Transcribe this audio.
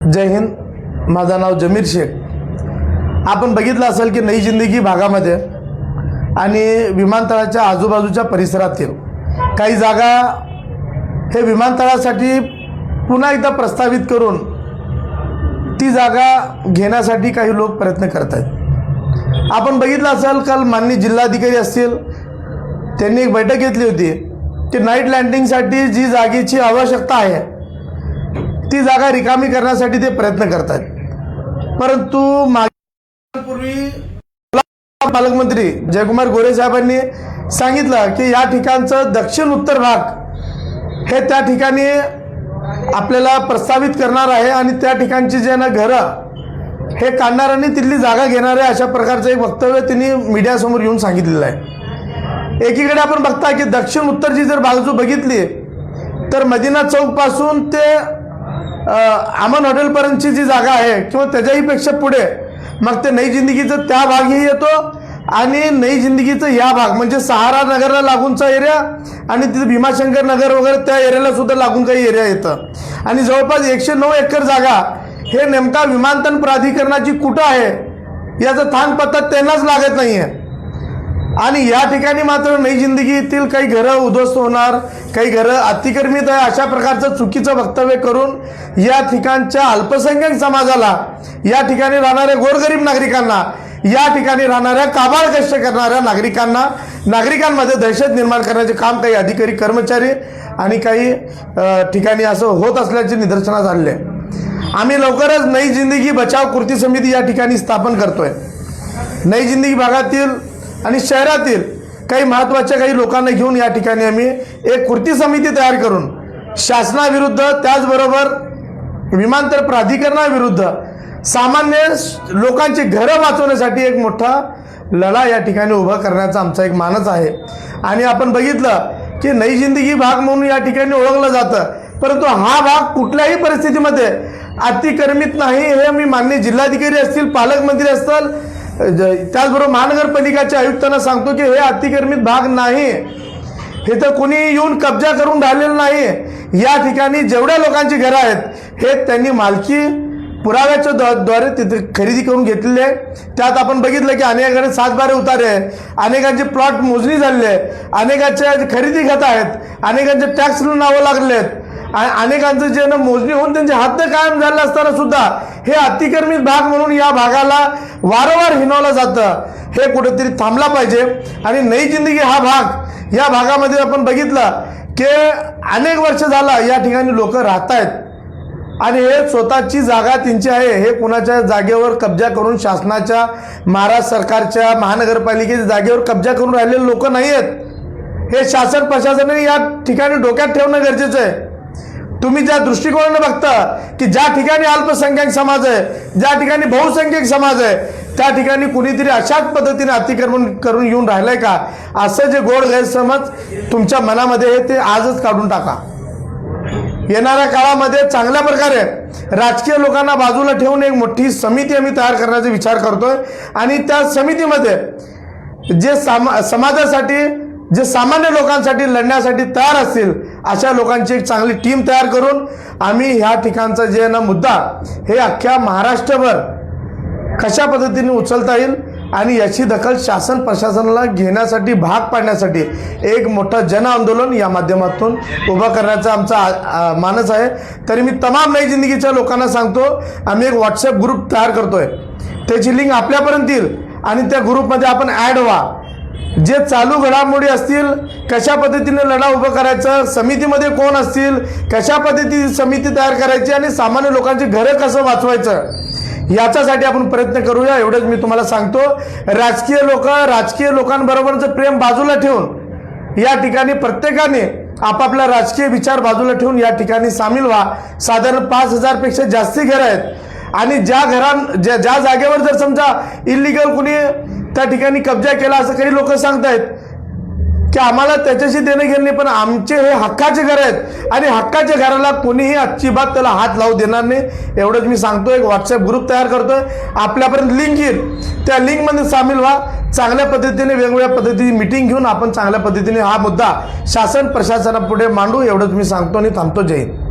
जय हिंद. माझं नाव जमीर शेख. आपण बघितलं असेल की नई जिंदगी भागामध्ये आणि विमानतळाच्या आजूबाजूच्या परिसरातील काही जागा हे विमानतळासाठी पुन्हा एकदा प्रस्तावित करून ती जागा घेण्यासाठी काही लोक प्रयत्न करत आहेत. आपण बघितलं असेल काल माननीय जिल्हाधिकारी असतील त्यांनी एक बैठक घेतली होती की नाईट लँडिंगसाठी जी जागेची आवश्यकता आहे ती जागा रिकामी करण्यासाठी ते प्रयत्न करत आहेत. परंतु पूर्वी पालकमंत्री जयकुमार गोरे साहेबांनी सांगितलं की या ठिकाणचं दक्षिण उत्तर भाग हे त्या ठिकाणी आपल्याला प्रस्तावित करणार आहे आणि त्या ठिकाणची जे ना घरं हे काढणार आणि तिथली जागा घेणार आहे, अशा प्रकारचं एक वक्तव्य त्यांनी मीडियासमोर येऊन सांगितलेलं आहे. एकीकडे आपण बघता की दक्षिण उत्तरची जर बाजू बघितली तर मदिना चौक पासून ते अमन हॉटेलपर्यंतची जी जागा आहे किंवा त्याच्याही पेक्षा पुढे मग ते नई जिंदगीचं त्या भागही येतो आणि नई जिंदगीचं या भाग म्हणजे सहारा नगरला लागूनचा एरिया आणि तिथे भीमाशंकर नगर वगैरे त्या एरियाला सुद्धा लागून काही एरिया येतं आणि जवळपास 109 एकर जागा हे नेमका विमानतळ प्राधिकरणाची कुठं आहे याचा थांग पत्ता त्यांनाच लागत नाही आहे. आणि या ठिकाणी मात्र नई जिंदगीतील काही घरं उद्ध्वस्त होणार, काही घरं अतिक्रमित आहे अशा प्रकारचं चुकीचं वक्तव्य करून या ठिकाणच्या अल्पसंख्याक समाजाला, या ठिकाणी राहणाऱ्या गोरगरीब नागरिकांना, या ठिकाणी राहणाऱ्या काबाड कष्ट करणाऱ्या नागरिकांमध्ये दहशत निर्माण करण्याचे काम काही अधिकारी कर्मचारी आणि काही ठिकाणी असं होत असल्याचे निदर्शनास आले. आम्ही लवकरच नई जिंदगी बचाव कृती समिती या ठिकाणी स्थापन करतोय. नई जिंदगी भागातील आणि शहरातील काही महत्त्वाच्या काही लोकांना घेऊन या ठिकाणी आम्ही एक कृती समिती तयार करून शासनाविरुद्ध त्याचबरोबर विमानतळ प्राधिकरणाविरुद्ध सामान्य लोकांची घरं वाचवण्यासाठी एक मोठा लढा या ठिकाणी उभा करण्याचा आमचा एक मानस आहे. आणि आपण बघितलं की नई जिंदगी भाग म्हणून या ठिकाणी ओळखलं जातं, परंतु हा भाग कुठल्याही परिस्थितीमध्ये अतिक्रमित नाही हे मी माननीय जिल्हाधिकारी असतील, पालकमंत्री असतील, त्याचबरोबर महानगरपालिकाच्या आयुक्तांना सांगतो की हे अतिक्रमित भाग नाही, हे तर कोणी येऊन कब्जा करून राहिलेलं नाही. या ठिकाणी जेवढ्या लोकांची घरं आहेत हे त्यांनी मालकी पुराव्याच्या द्वारे तिथे खरेदी करून घेतलेले आहे. त्यात आपण बघितलं की अनेकांकडे 7/12 उतारे आहे, अनेकांचे प्लॉट मोजणी झालेले आहे, अनेकांच्या खरेदी खत आहेत, अनेकांचे टॅक्सला नावं लागले आहेत, अनेकांचं जे मोजणी होऊन त्यांचे हात कायम झाले असताना सुद्धा हे अतिक्रमित भाग म्हणून या भागाला वारंवार हिनवलं जातं. हे कुठेतरी थांबला पाहिजे. आणि नई जिंदगी हा भाग, या भागामध्ये आपण बघितलं की अनेक वर्ष झाला या ठिकाणी लोक राहत आहेत आणि हे स्वतःची जागा त्यांची आहे, हे कुणाच्या जागेवर कब्जा करून शासनाच्या, महाराष्ट्र सरकारच्या, महानगरपालिकेच्या जागेवर कब्जा करून राहिलेले लोक नाही आहेत. हे शासन प्रशासनाने या ठिकाणी डोक्यात ठेवणं गरजेचं आहे. तुम्ही ज्या दृष्टिकोनाने बघता की ज्या ठिकाणी अल्पसंख्याक समाज आहे, ज्या ठिकाणी बहुसंख्यक समाज आहे, त्या ठिकाणी कुणीतरी अशाच पद्धतीने अतिक्रमण करून येऊन राहिलंय का, असं जे गोड गैरसमज तुमच्या मनामध्ये आहे ते आजच काढून टाका. येणाऱ्या काळामध्ये चांगल्या प्रकारे राजकीय लोकांना बाजूला ठेवून एक मोठी समिती आम्ही तयार करण्याचा विचार करतोय आणि त्या समितीमध्ये जे समाजासाठी, जे सामान्य लोकांसाठी लढण्यासाठी तयार असतील अशा लोकांची एक चांगली टीम तयार करून आम्ही ह्या ठिकाणचा जे ना मुद्दा हे अख्ख्या महाराष्ट्रभर कशा पद्धतीने उचलता येईल आणि याची दखल शासन प्रशासनाला घेण्यासाठी, भाग पाडण्यासाठी एक मोठं जन आंदोलन या माध्यमातून उभा करण्याचा आमचा मानस आहे. तरी मी तमाम नई जिंदगीच्या लोकांना सांगतो, आम्ही एक व्हॉट्सअप ग्रुप तयार करतोय, त्याची लिंक आपल्यापर्यंत येईल आणि त्या ग्रुपमध्ये आपण ॲड व्हा. जे चालू घडामोडी असतील, कशा पद्धतीने लढा उभा करायचा, समितीमध्ये कोण असतील, कशा पद्धतीने समिती तयार करायची आणि सामान्य लोकांची घरं कसं वाचवायचं याच्यासाठी आपण प्रयत्न करूया. एवढंच मी तुम्हाला सांगतो. राजकीय लोकांबरोबरचं प्रेम बाजूला ठेवून या ठिकाणी प्रत्येकाने आपापला राजकीय विचार बाजूला ठेवून या ठिकाणी सामील व्हा. साधारण 5,000 पेक्षा जास्ती घरं आहेत आणि ज्या जागेवर जर समजा इलिगल कुणी त्या ठिकाणी कब्जा केला असं काही लोक सांगतायत की आम्हाला त्याच्याशी देणं घेणं नाही, पण आमचे हे हक्काचे घर आहेत आणि हक्काच्या घराला कोणीही अजिबात त्याला हात लावू देणार नाही. एवढंच मी सांगतो. एक व्हॉट्सअप ग्रुप तयार करतोय, आपल्यापर्यंत लिंक येईल, त्या लिंकमध्ये सामील व्हा. चांगल्या पद्धतीने वेगवेगळ्या पद्धतीने मीटिंग घेऊन आपण चांगल्या पद्धतीने हा मुद्दा शासन प्रशासनापुढे मांडू. एवढंच मी सांगतो आणि थांबतो. जय हिंद.